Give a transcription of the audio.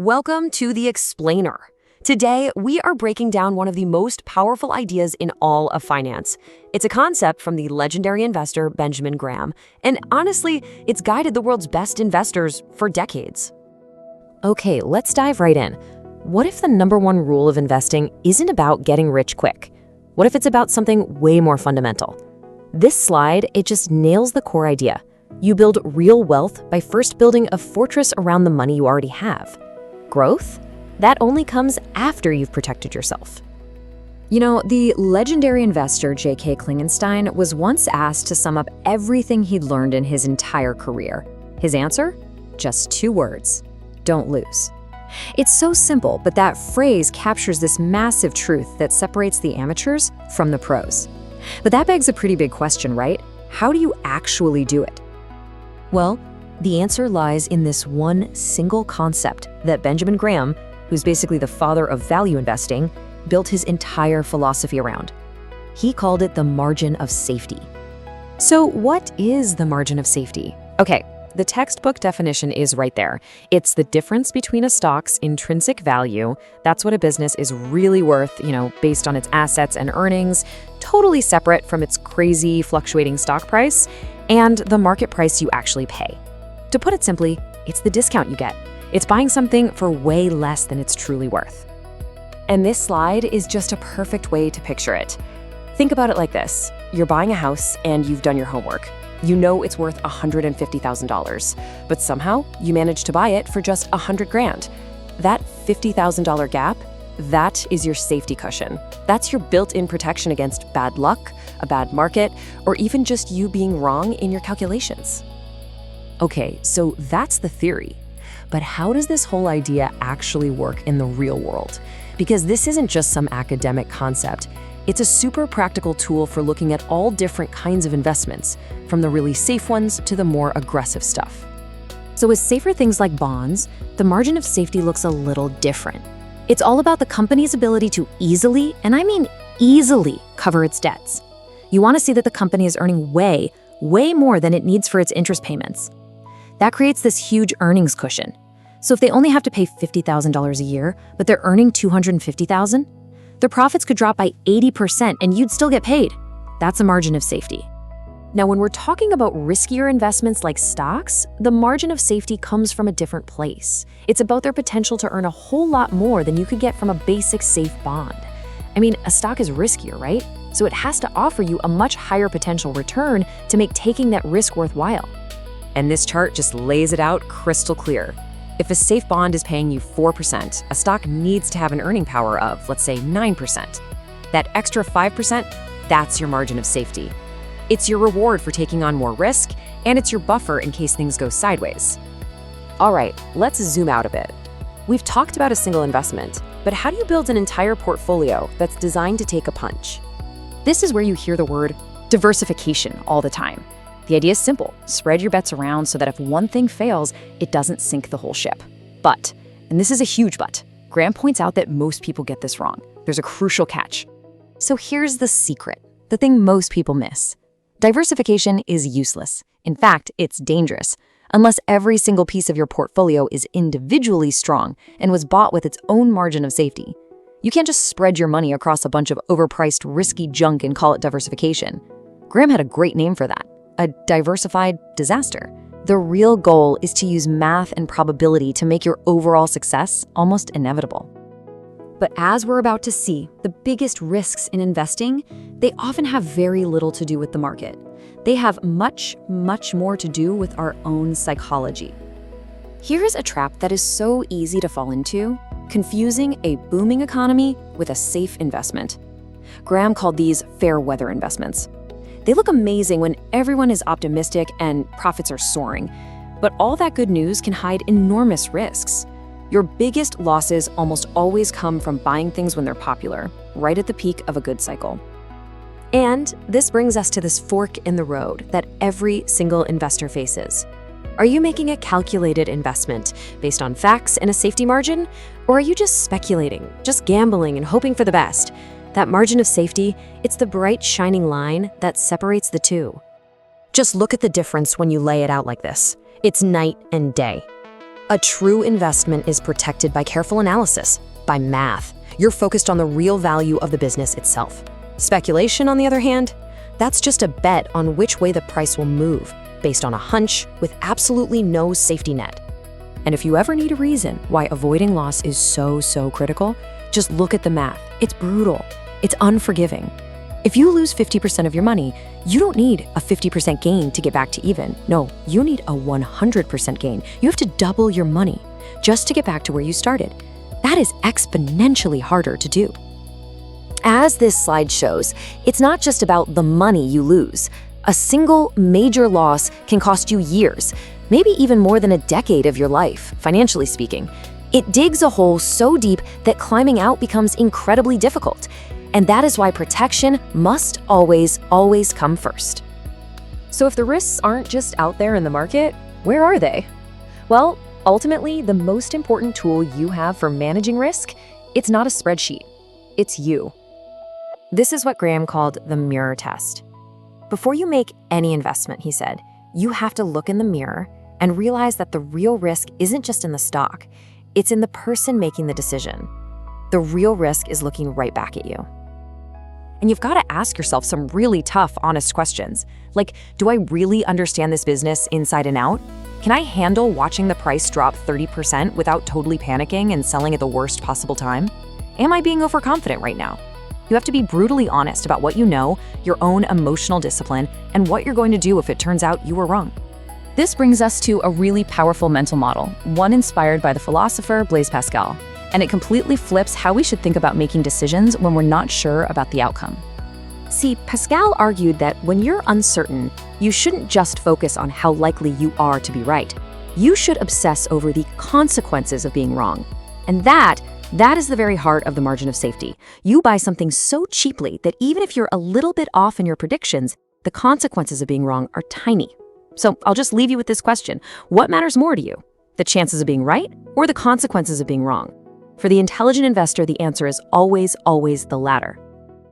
Welcome to The Explainer. Today, we are breaking down one of the most powerful ideas in all of finance. It's a concept from the legendary investor Benjamin Graham, and honestly, it's guided the world's best investors for decades. Okay, let's dive right in. What if the number one rule of investing isn't about getting rich quick? What if it's about something way more fundamental? This slide, it just nails the core idea. You build real wealth by first building a fortress around the money you already have. Growth? That only comes after you've protected yourself. You know, the legendary investor J.K. Klingenstein was once asked to sum up everything he'd learned in his entire career. His answer? Just 2 words. Don't lose. It's so simple, but that phrase captures this massive truth that separates the amateurs from the pros. But that begs a pretty big question, right? How do you actually do it? Well, the answer lies in this one single concept that Benjamin Graham, who's basically the father of value investing, built his entire philosophy around. He called it the margin of safety. So what is the margin of safety? Okay, the textbook definition is right there. It's the difference between a stock's intrinsic value, that's what a business is really worth, based on its assets and earnings, totally separate from its crazy fluctuating stock price, and the market price you actually pay. To put it simply, it's the discount you get. It's buying something for way less than it's truly worth. And this slide is just a perfect way to picture it. Think about it like this. You're buying a house and you've done your homework. You know it's worth $150,000, but somehow you manage to buy it for just $100,000. That $50,000 gap, that is your safety cushion. That's your built-in protection against bad luck, a bad market, or even just you being wrong in your calculations. Okay, so that's the theory. But how does this whole idea actually work in the real world? Because this isn't just some academic concept. It's a super practical tool for looking at all different kinds of investments, from the really safe ones to the more aggressive stuff. So with safer things like bonds, the margin of safety looks a little different. It's all about the company's ability to easily, and I mean easily, cover its debts. You want to see that the company is earning way more than it needs for its interest payments. That creates this huge earnings cushion. So if they only have to pay $50,000 a year, but they're earning $250,000, their profits could drop by 80% and you'd still get paid. That's a margin of safety. Now, when we're talking about riskier investments like stocks, the margin of safety comes from a different place. It's about their potential to earn a whole lot more than you could get from a basic safe bond. I mean, a stock is riskier, right? So it has to offer you a much higher potential return to make taking that risk worthwhile. And this chart just lays it out crystal clear. If a safe bond is paying you 4%, a stock needs to have an earning power of, let's say, 9%. That extra 5%, that's your margin of safety. It's your reward for taking on more risk, and it's your buffer in case things go sideways. All right, let's zoom out a bit. We've talked about a single investment, but how do you build an entire portfolio that's designed to take a punch? This is where you hear the word diversification all the time. The idea is simple. Spread your bets around so that if one thing fails, it doesn't sink the whole ship. But, and this is a huge but, Graham points out that most people get this wrong. There's a crucial catch. So here's the secret, the thing most people miss. Diversification is useless. In fact, it's dangerous. Unless every single piece of your portfolio is individually strong and was bought with its own margin of safety. You can't just spread your money across a bunch of overpriced, risky junk and call it diversification. Graham had a great name for that. A diversified disaster. The real goal is to use math and probability to make your overall success almost inevitable. But as we're about to see, the biggest risks in investing, they often have very little to do with the market. They have much more to do with our own psychology. Here's a trap that is so easy to fall into, confusing a booming economy with a safe investment. Graham called these fair weather investments. They look amazing when everyone is optimistic and profits are soaring, but all that good news can hide enormous risks. Your biggest losses almost always come from buying things when they're popular, right at the peak of a good cycle. And this brings us to this fork in the road that every single investor faces. Are you making a calculated investment based on facts and a safety margin? Or are you just speculating, just gambling and hoping for the best? That margin of safety, it's the bright, shining line that separates the two. Just look at the difference when you lay it out like this. It's night and day. A true investment is protected by careful analysis, by math. You're focused on the real value of the business itself. Speculation, on the other hand, that's just a bet on which way the price will move, based on a hunch with absolutely no safety net. And if you ever need a reason why avoiding loss is so critical, just look at the math. It's brutal. It's unforgiving. If you lose 50% of your money, you don't need a 50% gain to get back to even. No, you need a 100% gain. You have to double your money just to get back to where you started. That is exponentially harder to do. As this slide shows, it's not just about the money you lose. A single major loss can cost you years, maybe even more than a decade of your life, financially speaking. It digs a hole so deep that climbing out becomes incredibly difficult. And that is why protection must always come first. So if the risks aren't just out there in the market, where are they? Well, ultimately, the most important tool you have for managing risk, it's not a spreadsheet, it's you. This is what Graham called the mirror test. Before you make any investment, he said, you have to look in the mirror and realize that the real risk isn't just in the stock, it's in the person making the decision. The real risk is looking right back at you. And you've got to ask yourself some really tough, honest questions. Like, do I really understand this business inside and out? Can I handle watching the price drop 30% without totally panicking and selling at the worst possible time? Am I being overconfident right now? You have to be brutally honest about what you know, your own emotional discipline, and what you're going to do if it turns out you were wrong. This brings us to a really powerful mental model, one inspired by the philosopher Blaise Pascal, and it completely flips how we should think about making decisions when we're not sure about the outcome. See, Pascal argued that when you're uncertain, you shouldn't just focus on how likely you are to be right. You should obsess over the consequences of being wrong. And that is the very heart of the margin of safety. You buy something so cheaply that even if you're a little bit off in your predictions, the consequences of being wrong are tiny. So I'll just leave you with this question. What matters more to you? The chances of being right or the consequences of being wrong? For the intelligent investor, the answer is always the latter.